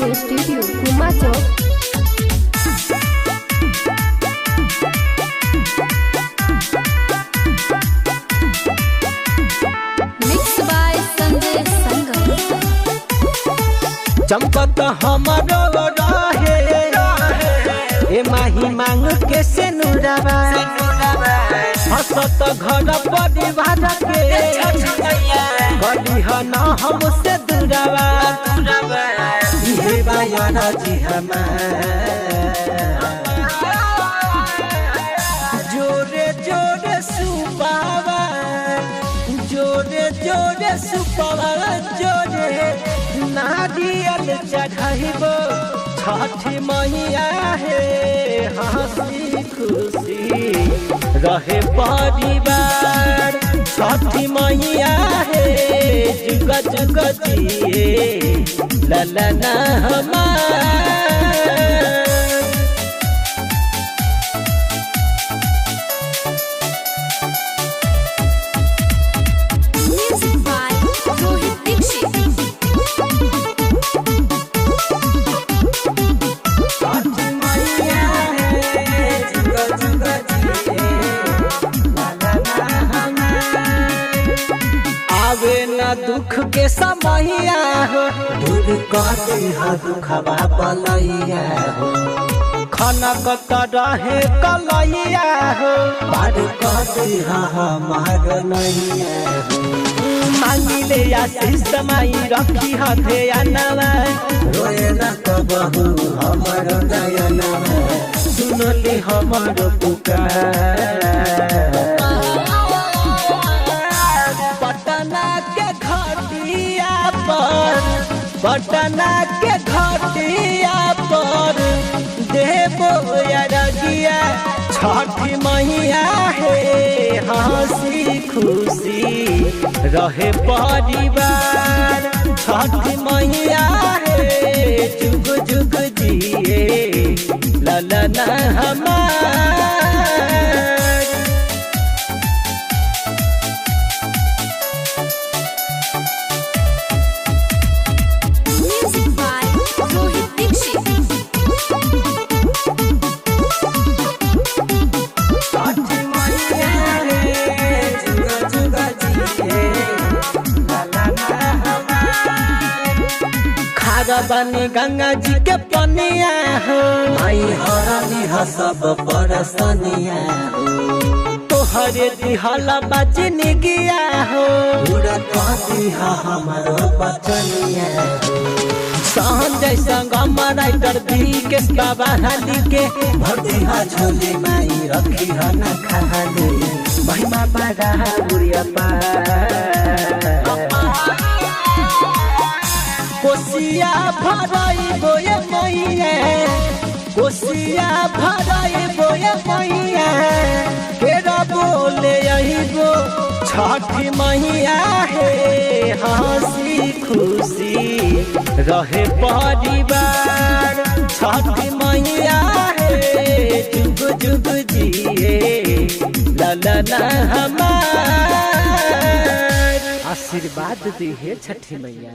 Recording studio कुमा चौक। Mix by Sanjay संगम। चमकत हमारो रहे ए माही मांग के से नुरावा हसत घर परिवार के गली न हमसे दूरावा ये बायाना जी जोरे जोरे सुपावा जोरे जोरे सुपावा जोरे नारियल चढ़ाइबो छठी मैया है हंसी खुशी रहे परिवार छठी मैया है जुग जुग जिए ललना हमार। आवे न दुख के समैया हो दूर कर दुखवा बलैया हो खनक रहे कलैया हो पार कर हमार नैया हो मांगिले आशीष माई रखी हथे अनवा रोए न कबहू हमर नयनवा सुनली हमर पुकार। पटना के घाटिया पर देवो अरगिया छठी मैया है हंसी खुशी रहे परिवार छठी मैया है जुग जुग जिए ललना हमार। बनी गंगा जी के पनिया हो माई हरनी सब परसनिया हो तोहरे दिहला बचनी गिया हो पूरा कहती हमारो बचनिया हो संजय संगम राइटर दी के बाबा हाली के भर्ती झोली माई रखी न खाली महिमा बड़ा बुढ़िया पा कोसिया भराई बोए मैया कोसिया भराई बोए मैया केरा बोले अइबो छठी मैया है हंसी खुशी रहे परिवार छठी मैया है जुग जुग जिए ललना हमार। आशीर्वाद दी है छठी मैया।